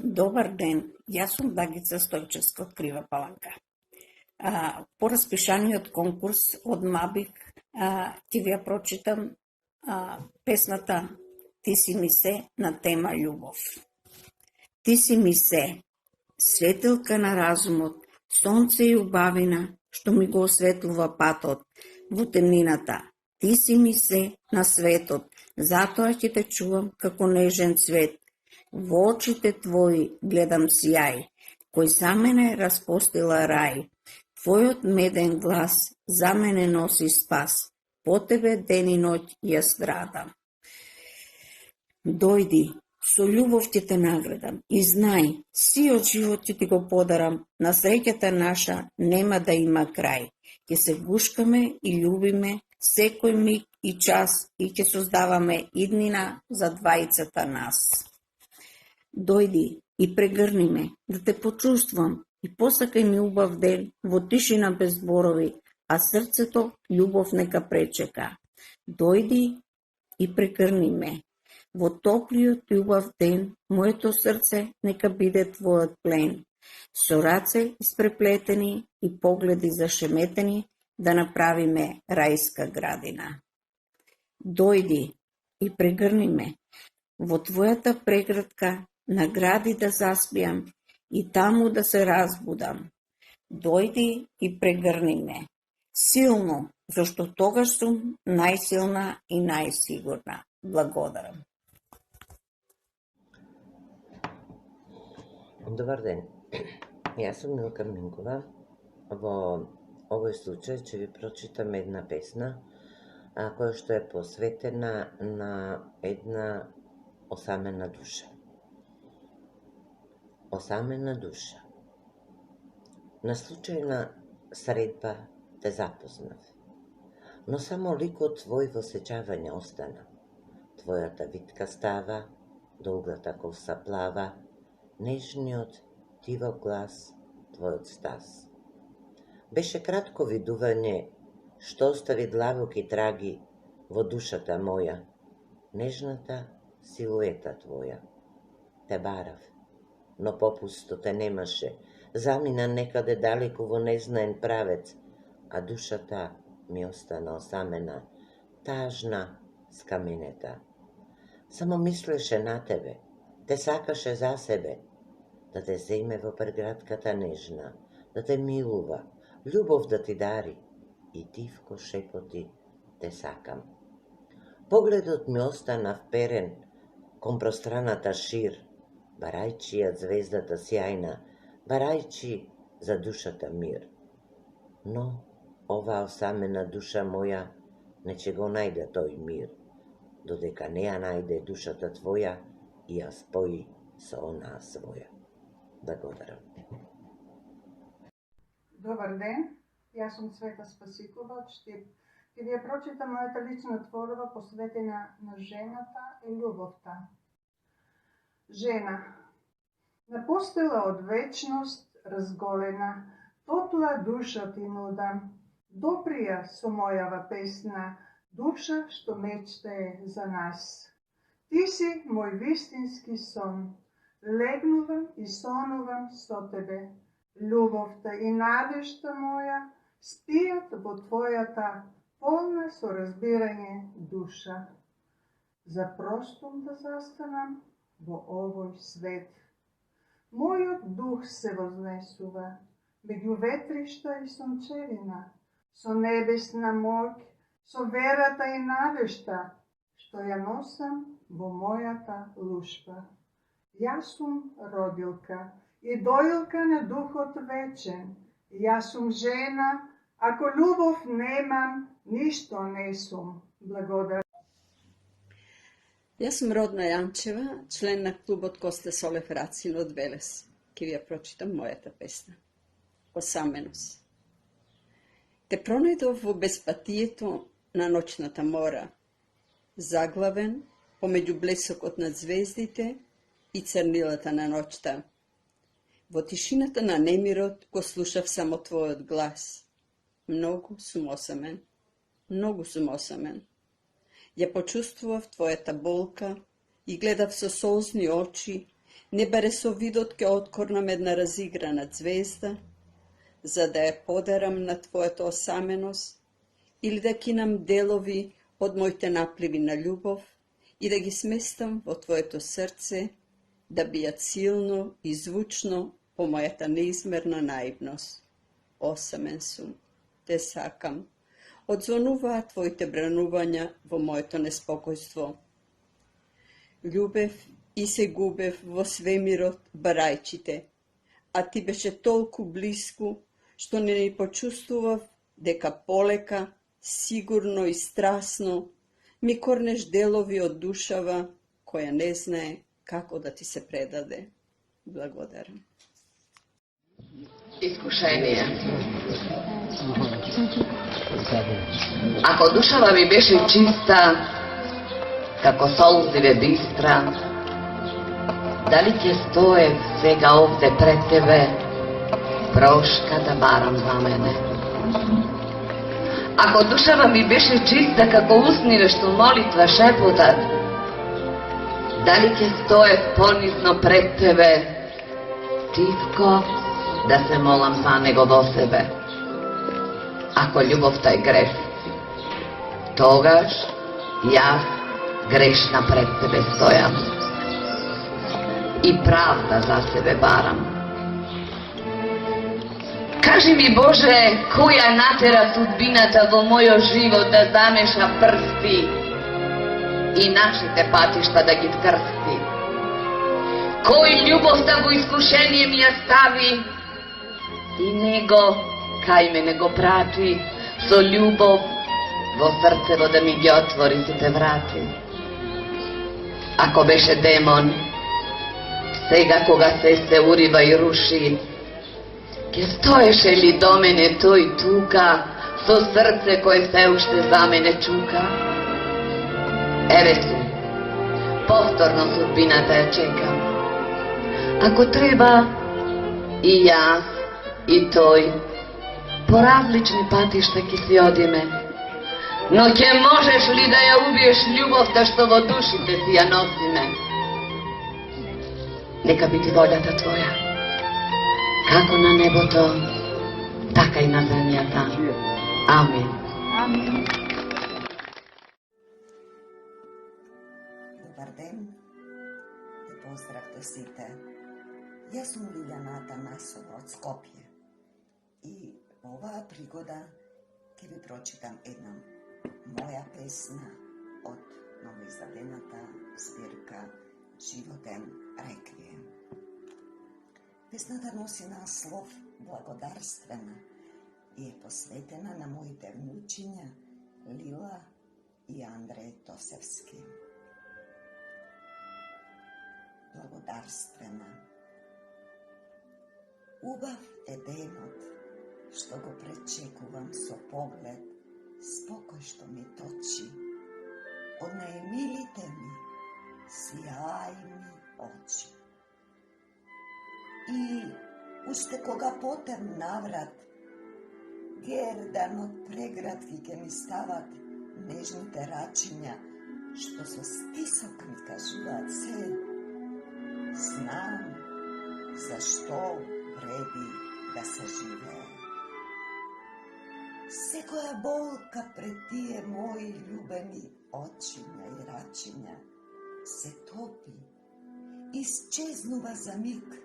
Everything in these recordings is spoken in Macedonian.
Добар ден, јас сум Дагица Стојчевска од Крива Паланка. По распишаниот конкурс одма бих ќе ви ја прочитам песната Ти си ми се на тема љубов. Ти си ми се, светилка на разумот, сонце и убавина, што ми го осветлува патот во темнината. Ти си ми се на светот, затоа ќе те чувам како нежен цвет. Во очите твои гледам сјај, кој за мене распостила рај. Твојот меден глас за мене носи спас, по тебе ден и ноќ ја страдам. Дојди, со љубов ќе те наградам и знај, сиот живот ќе ти го подарам, на среќата наша нема да има крај. Ќе се гушкаме и љубиме секој миг и час и ќе создаваме иднина за двајцата нас. Дојди и прегрни ме, да те почувствам и посакај ми убав ден во тишина без зборови, а срцето љубов нека пречека. Дојди и прегрни ме. Во топлиот и убав ден, моето срце нека биде твојот плен. Со раце испреплетени и погледи зашеметени, да направиме рајска градина. Дојди и прегрни ме. Во твојата преградка на гради да заспиам и таму да се разбудам. Дојди и прегрни ме. Силно, зашто тогаш сум најсилна и најсигурна. Благодарам. Добар ден, јас сум Милка Минкова. Во овој случај ќе ви прочитам една песна која што е посветена на една осамена душа. Осамена душа. На случајна средба те запознав, но само ликот твој во сеќавање остана. Твојата витка става, долгата коса плава, нежниот тивок глас, твојот стас. Беше кратко видување, што остави длабоки траги во душата моја, нежната силуета твоја. Те барав, но попусто те немаше, замина некаде далеку во незнаен правец, а душата ми остана осамена, тажна, скаменета. Само мислеше на тебе, те сакаше за себе, да те земе во прегратката нежна, да те милува, љубов да ти дари, и тивко шепоти те сакам. Погледот ми остана вперен кон пространата шир, барајчи ја звездата сјајна, барајчи за душата мир. Но оваа осамена душа моја не ќе го најде тој мир, додека не ја најде душата твоја и ја спои со онаа своја. Благодарам. Добар ден, јас сум Света Спасикова од Штип. Ќе ви ја прочитам мојата лична творба посветена на жената и љубовта. Жена, напостила од вечност разголена, топла душа ти нудам, доприја со мојава песна, душа што мечтае за нас. Ти си мој вистински сон, легнувам и сонувам со тебе. Љубовта и надежта моја спијат во твојата полна со разбирање душа. За простом да застанам во овој свет. Мојот дух се вознесува меѓу ветришта и сончевина, со небесна моќ, со верата и надежта, што ја носам во мојата лушпа. Јас сум родилка и доилка на духот вечен. Јас сум жена, ако љубов немам, ништо не сум. Благодарам. Јас сум Родна Јанчева, член на клубот Косте Солев Рацин од Велес. Ке ви ја прочитам мојата песна. Осаменост. Те пронајдов во безпатието на ноќната мора, заглавен помеѓу блесокот на звездите и црнилата на ноќта. Во тишината на немирот го слушав само твојот глас. Многу сум осамен, многу сум осамен. Ја почувствував твојата болка и гледав со солзни очи Не баре со видот ке откорнам една разиграна звезда, за да ја подарам на твојата осаменост, или да кинам делови од моите напливи на љубов и да ги сместам во твоето срце, да бијат силно и звучно по мојата неизмерна наивност. Осамен сум, те сакам. Одзвонуваат твоите бранувања во моето неспокојство. Љубев и се губев во свемирот барајчите, а ти беше толку близко, што не ни почувствував дека полека, сигурно и страсно ми корнеш делови од душава која не знае како да ти се предаде. Благодарам. Искушение. Ако душава ми беше чиста, како солзиве бистра, дали ќе стоев сега овде пред тебе, прошка да барам за мене? Ако душава ми беше чиста како усниве што молитва шепотат, дали ќе стоев понизно пред тебе, тивко да се молам за него во себе? Ако љубовта е греф, тогаш јас грешна пред тебе стојам и правда за себе барам. Кажи ми, Боже, која натера судбината во мојот живот да замеша прсти и нашите патишта да ги скрсти? Кој љубовта во искушение ми ја стави и него кај мене го прати со љубов во срцево да ми ги отвори сите врати? Ако беше демон, сега кога се урива и руши, ке стоеше ли до мене тој тука, со срце кое се уште за мене чука? Еве су, повторно судбината ја чекам. Ако треба, и јас, и тој, по различни патишта ќе си одиме, но ќе можеш ли да ја убиеш љубовта што во душите си ја носиме? Нека биде волјата твоја, како на небото, така и на земјата. Амин. Амин. Добар ден и поздрав до сите. Јас сум Лиљана Атанасова од Скопје и во оваа пригода ќе ви прочитам една моја песна од новоиздадената збирка Животен реквием. Песната носи наслов Благодарствена и е посветена на моите внучиња Лила и Андреј Тосевски. Благодарствена. Убав е денот што го пречекувам со поглед, спокој што ми точи, од најмилите ми сјајни очи. И уште кога потем наврат, гердан од преградки ке ми стават нежните рачиња, што со стисок ми кажуваат се, знам зашто вреди да се живее. Секоја болка пред тие мои љубени очиња и рачиња се топи, исчезнува за миг,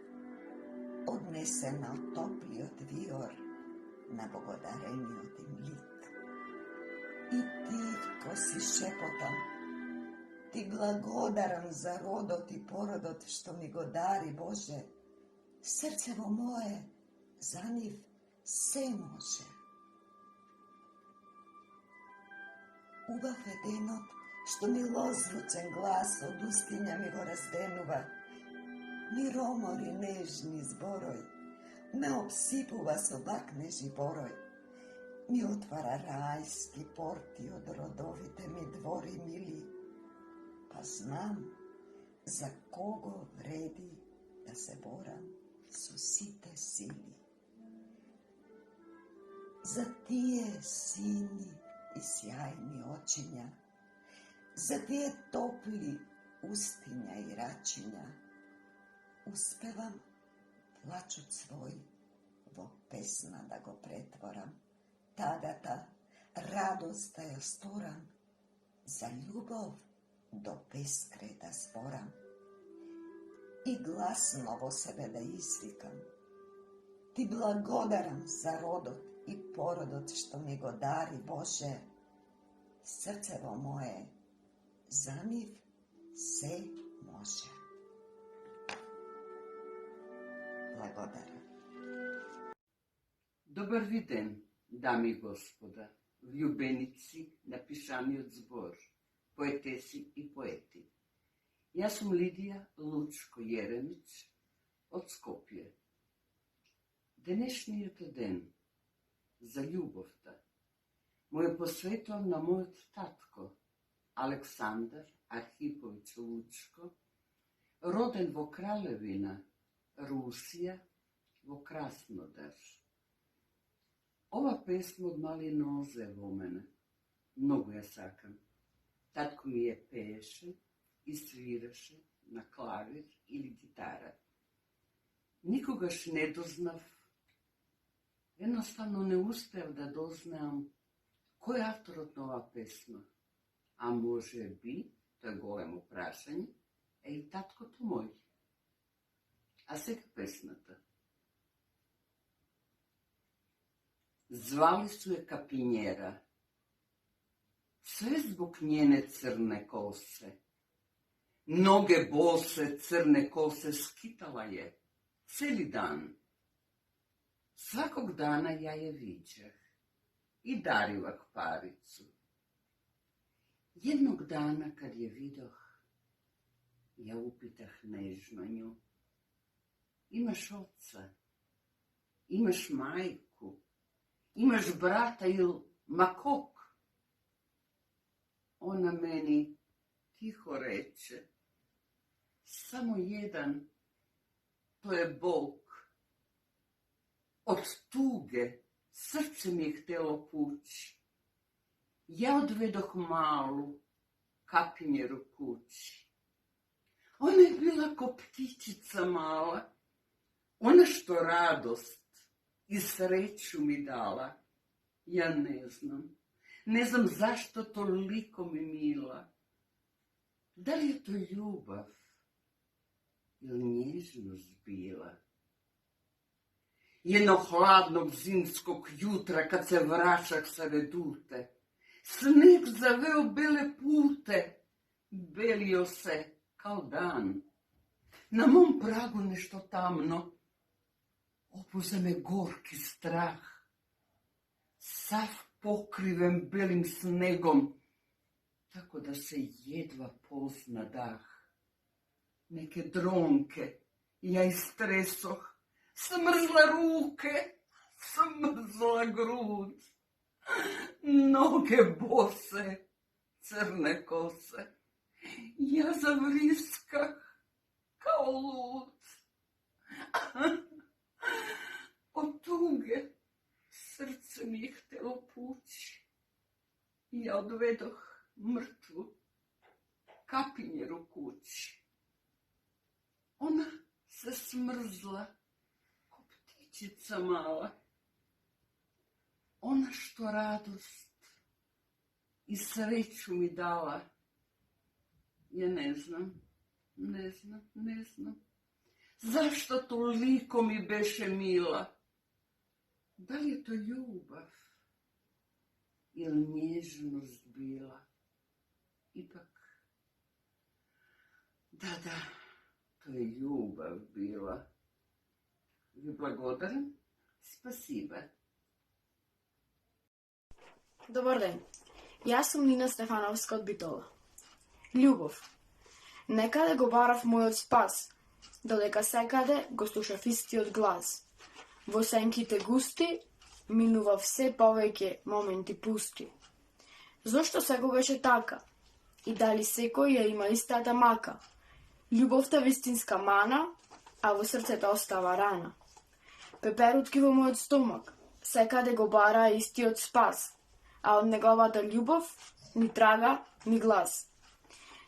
однесена од топлиот виор на благодарениот им лик. И тивко си шепотам, ти благодарам за родот и породот што ми го дари, Боже. Срцево мое за нив се може. Убав е денот што милозвучен глас од устиња ми го разденува, ми ромори нежни зборој, ме обсипува со бакнежи борој, ми отвара рајски порти од родовите ми двори мили, па знам за кого вреди да се борам со сите сили. За тие сини и сјајни очиња, за тие топли устиња и рачиња, uspevam plačut svoj во песна да го претворам, тагата радост да ја сторам, за љубов до бескрај да зборам и гласно во себе да извикам. Ти благодарам за родот и породот што ми го дари, Боже. Срцево мое, за нив се може. Благодарам. Добар ви ден, дами и господа, влюбеници на пишаниот збор, поетеси и поети. Јас сум Лидија Лучко Јеремич од Скопје. Денешниот ден за љубовта му е посветуван на мојот татко, Александар Архиповиќ Лучко, роден во Кралевина, Русија, во Краснодар. Ова песма од мали нозе во мене. Многу ја сакам. Татко ми ја пееше и свираше на клавир или гитара. Никогаш не дознав, едноставно не успеав да дознаам кој е авторот на оваа песма. А може би, тоа е големо прашање, е и таткото мој. А сега песната. Звали су ја Капинјера, све због njene црне косе. Ноге босе, црне косе скитала je, цели дан. Сваког дана ја ја виджах и даривах парицу. Едног дана, кад ја видох, ја упитах нежно њу. Имаш отца, имаш мајку, имаш брата или макок? Она мени тихо рече, само jedan, to je Bog. Od tuge srce mi je htelo pući. Ja odvedoh malu Kapinjeru kući. Ona je bila ko ptičica mala, ona što radost i sreću mi dala. Ja ne znam zašto toliko mi mila. Da li je to ljubav ili nježnost bila? Jednog hladnog zimskog jutra, kad se vraćak sa redute, sneg zaveo bele pute, belio se kao dan. Na mom pragu nešto tamno, opuza me gorki strah, sav pokriven belim snegom, tako da se jedva pozna dah. Neke dronke ja istresoh, smrzla ruke, smrzla grud, noge bose, crne kose. Ja zavriskah kao lud. Od tuge srce mi je htelo pući. Ja odvedoh mrtvu Kapinjeru kući. Ona se smrzla ko ptičica mala. Ona što radost i sreću mi dala. Ja ne znam. Zašto toliko mi beše mila? Da li je to ljubav ili nježnost bila? Ipak, da, to je ljubav bila. Vi благодарам. Спасибо. Добар ден. Јас сум Нина Стефановска од Битола. Љубов. Некаде го барав мојот спас, додека секаде го слушав истиот глас. Во сенките густи минува все повеќе моменти пусти. Зошто секогаш е така? И дали секој ја има истата мака? Љубовта вистинска мана, а во срцето остава рана. Пеперутки во мојот стомак, секаде го бара истиот спас, а од неговата љубов ни трага, ни глас.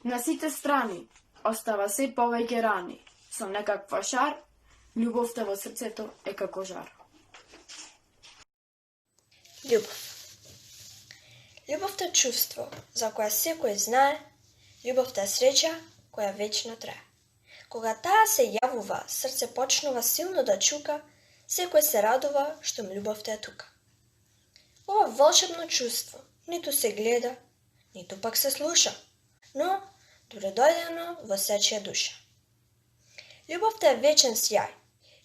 На сите страни остава се повеќе рани, со некаква шар, љубовта во срцето е како жар. Љубов. Љубовта е чувство за која секој знае, љубовта е среќа која вечно трае. Кога таа се јавува, срце почнува силно да чука, секој се радува што љубовта е тука. Ова волшебно чувство ниту се гледа, ниту пак се слуша, но доредојдено во сечија душа. Љубовта е вечен сјај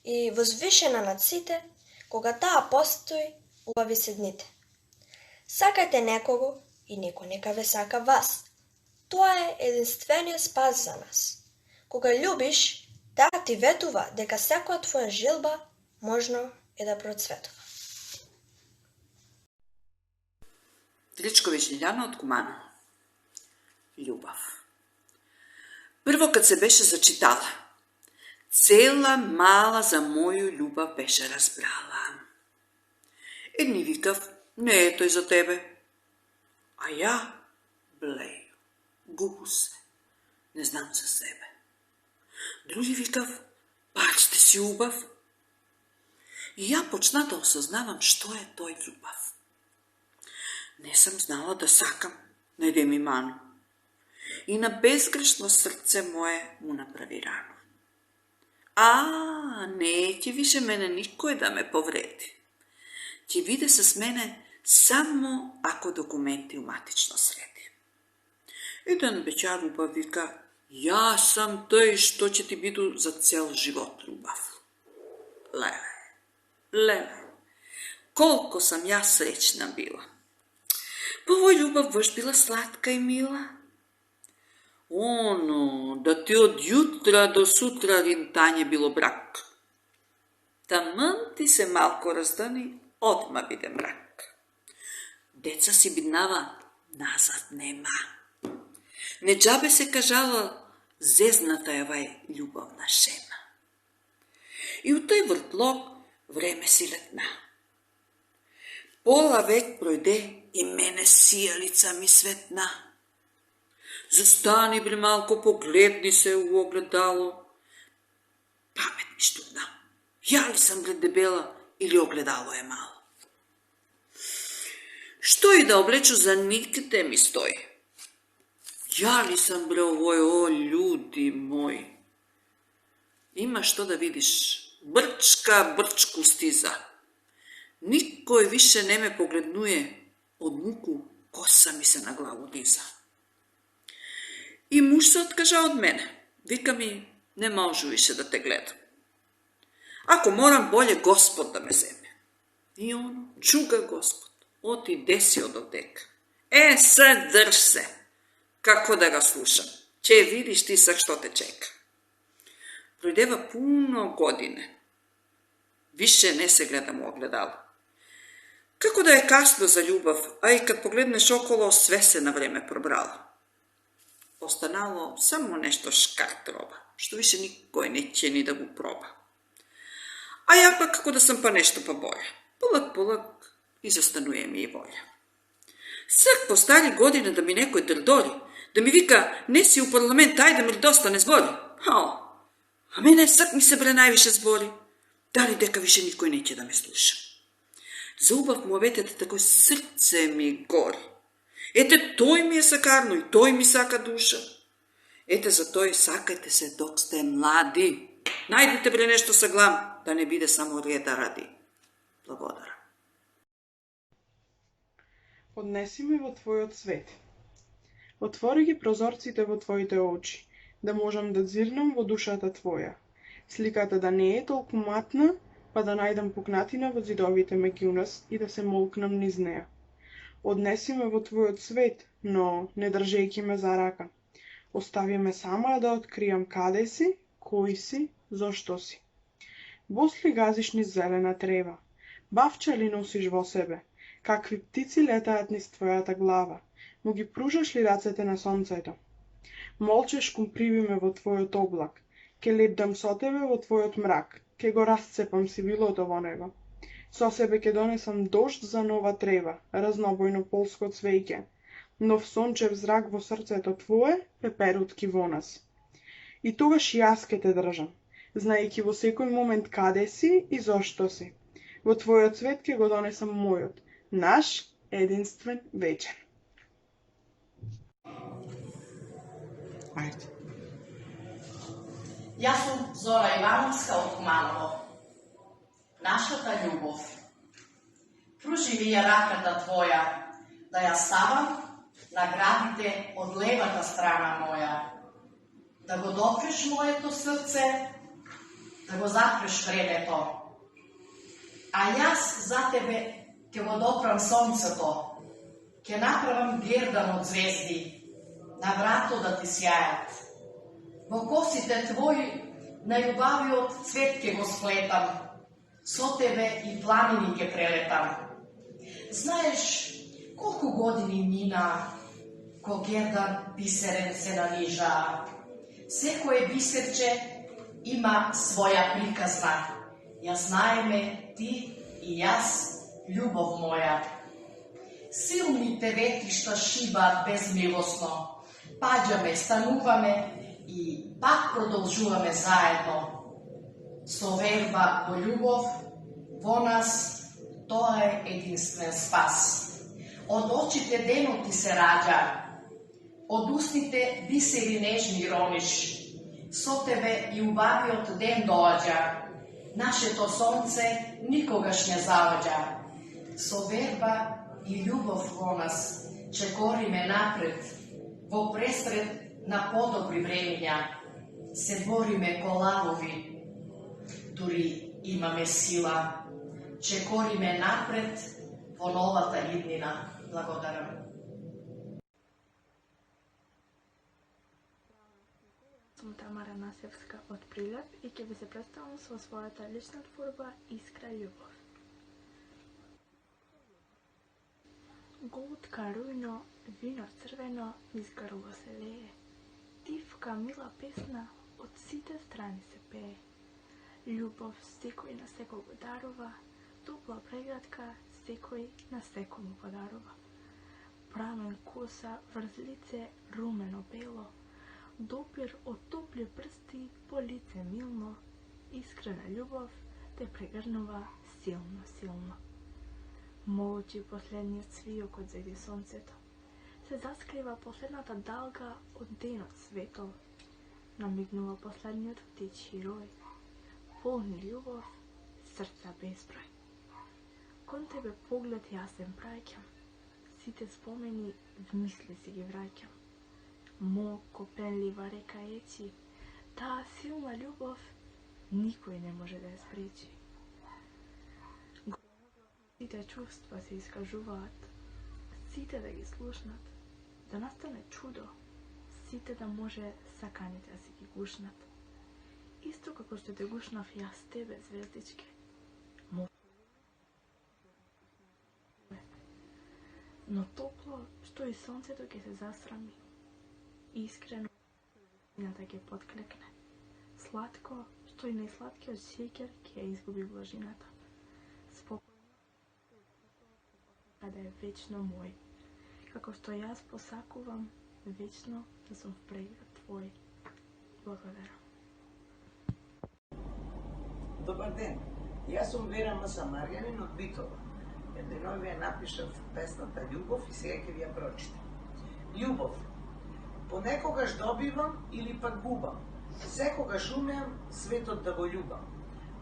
и возвишена над сите, кога таа постои, убави се дните. Сакајте некого и некој нека ве сака вас. Тоа е единствениот спас за нас. Кога љубиш, таа ти ветува дека секоја твоја желба можно е да процветува. Тричкови Лиљана од Кумано. Љубов. Прво кад се беше зачитала, цела мала за моју љубов беше разбрала. Едни викав, не е тој за тебе. А ја, блеј, губу се, не знам за себе. Други викав, пак сте си убав. И ја почна да осознавам што е тој љубов. Не сам знала да сакам, не да ми ману. И на безгрешно срце мое му направи рану. Не ќе више мене никој да ме повреди. Ќе биде с мене само ако документи уматично среди. Еден беќар љубав вика, ја сам тој што ќе ти биду за цел живот љубав. Леле, колко сам ја среќна била. Па овој љубов баш била сладка и мила. Да ти од јутра до сутра ринтање било брак. Таман ти се малко раздани, одма биде мрак. Деца си биднава, назад нема. Не џабе се кажала, зезната е вај љубовна шема. И у тој вртлог време си летна. Пола век пројде и мене сијалица ми светна. Застани бре малко, погледни се у огледало. Памет ми штудна. Ја ли сам бре дебела или огледало е мало? Што и да облечу за никде ми стои. Ја ли сам бре овој, о, људи мој? Има што да видиш. Брчка брчку стиза. Никој више не ме погледнуе, од муку коса ми се на главу диза. И муж се откажа од мене. Вика ми, не можу више да те гледам. Ако морам, болje Господ да ме земе. И он, чуга Господ, оти деси од одека. Се држ се. Како да го слушам? Ќе видиш ти сак што те чека. Пројдева пуно године. Више не се гледам у огледало. Како да е касно за љубов, а и кад погледнеш около, све се на време пробрало. Останало само нешто шкарт роба, што више никој не ќе ни да го проба. А ја пак како да сам па нешто па боја. Полак и застануе ми и волја. Сак по стари години да ми некој дрдори, да ми вика, не си у парламент, ајде ме доста не збори. А мене сак ми се бре највише збори. Дали дека више никој не ќе да ме слуша. За убав му ветете тако срце ми гори. Ете, тој ми е сакарно и тој ми сака душа. Ете, за тој сакајте се док сте млади. Најдете бре нешто саглам, да не биде само реда ради. Благодарам. Однеси ме во твојот свет. Отвори ги прозорците во твоите очи, да можам да зирнам во душата твоја. Сликата да не е толку матна, па да најдам пукнатина во зидовите меѓу нас и да се молкнам низ неа. Однеси ме во твојот свет, но не држејќи ме за рака. Остави ме сама да откријам каде си, кој си, зошто си. Бос ли газиш низ зелена трева? Бавча ли носиш во себе? Какви птици летаат низ твојата глава? Му ги пружаш ли рацете на сонцето? Молчеш кум привиме во твојот облак. Ке лепдам со тебе во твојот мрак. Ке го расцепам сивилото во него. Со себе ке донесам дожд за нова трева, разнобојно полско цвеќе. Нов сончев зрак во срцето твое, пеперутки во нас. И тогаш јас ке те држам. знаејќи во секој момент каде си и зошто си. Во твојот свет ќе го донесам мојот, наш, единствен, вечен. Ајде. Јас сум Зора Ивановска од Куманово. Нашата љубов. Пружи ми ја раката твоја, да ја ставам на градите од левата страна моја, да го допреш моето срце, да го запреш времето. А јас за тебе ќе го допрам сонцето, ќе направам гердан од звезди, на врато да ти сјајат. Во косите твои најубавиот цвет ќе го сплетам, со тебе и планини ќе прелетам. Знаеш колку години мина, ко гердан бисерен се нанижа. Секое бисерче има своја приказна. Ја знаеме ти и јас, љубов моја. Силните ветришта шибаат безмилосно. Паѓаме, стануваме и пак продолжуваме заедно. Со верба во љубов, во нас, тоа е единствен спас. Од очите денот ти се раѓа, од устните бисери нежни рониш. Со тебе и убавиот ден доаѓа, нашето сонце никогаш не заваѓа. Со верба и љубов во нас, чекориме напред, во пресред на подобри времења, се бориме ко лавови, дури имаме сила, чекориме напред во новата иднина. Благодарам. Сум Тамара Насевска од Прилеп и ќе ви се представам со својата лична творба Искра љубов. Голутка рујно, вино црвено, изгарува се лее. Тивка мила песна од сите страни се пее. Љубов секој на секој го дарува, топла преградка секој на секој му подарува. Прамен коса врз лице румено бело, допир од топли прсти по лице милно, искрена љубов те прегрнува силно, силно. Молчи последниот цвиок од зајди сонцето, се заскрива последната далга од денот светол, намигнува последниот птичји рој, полни љубов, срца безброј. Кон тебе поглед јасен праќам, сите спомени в мисли си ги враќам. Мо копенлива река ечи, таа силна љубов никој не може да ја спречи. Сите чувства се искажуваат, сите да ги слушнат, да настане чудо, сите да може саканите да си ги гушнат. Исто како што те гушнав јас тебе, звездичке. Но топло, што и сонцето ќе се засрами. Искрено, ината ќе подклекне. Сладко, што и најсладкиот шеќер ќе ја изгуби влажината. Спокојно, каде е вечно мој. Како што јас посакувам вечно да сум в преград твој. Благодарам. Добар ден, јас сум Вера М. Самарјанин од Битола. Единови ја напишав песната Љубов и сега ќе ви ја прочитам. Љубов. Понекогаш добивам или пак губам. Секогаш умеам светот да го љубам.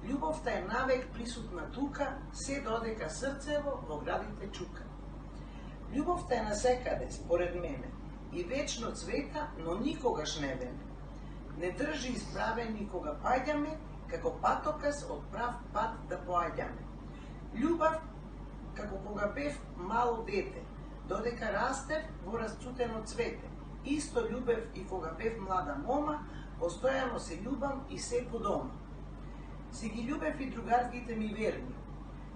Љубовта е навек присутна тука, се додека срцево во градите чука. Љубовта е насекаде, според мене, и вечно цвета, но никогаш не вене. Не држи исправен никога паѓаме, како патокас од прав пат да поаѓаме. Љубов како кога бев мало дете, додека растев во расцутено цвете. Исто љубев и кога бев млада мома, постојано се љубам и се по дома. Си ги љубев и другарките ми верни,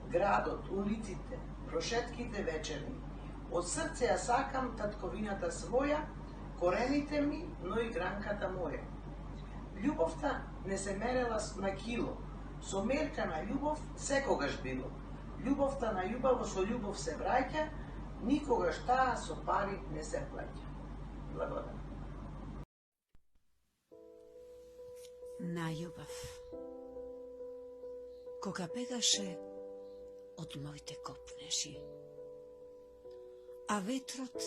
градот, улиците, прошетките вечерни. Од срце ја сакам татковината своја, корените ми, но и гранката моја. Љубовта не се мерела на кило, со мерка на љубов секогаш било. Љубовта на љубаво со љубов се враќа, никогаш таа со пари не се плаќа. Благодарам. На љубов. кога бегаше од моите копнежи, а ветрот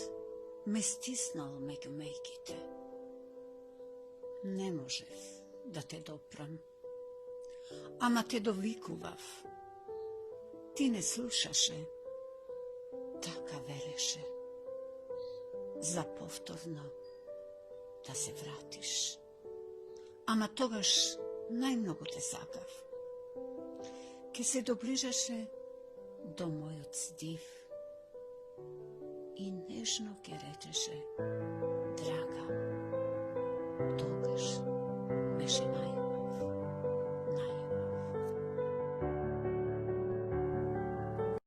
ме стиснал меѓу мејките. Не можев да те допрам, ама те довикував. Ти не слушаше, така велеше, за повторно да се вратиш. Ама тогаш најмногу те сакав. Ке се доближаше до мојот здив и нежно ке речеше: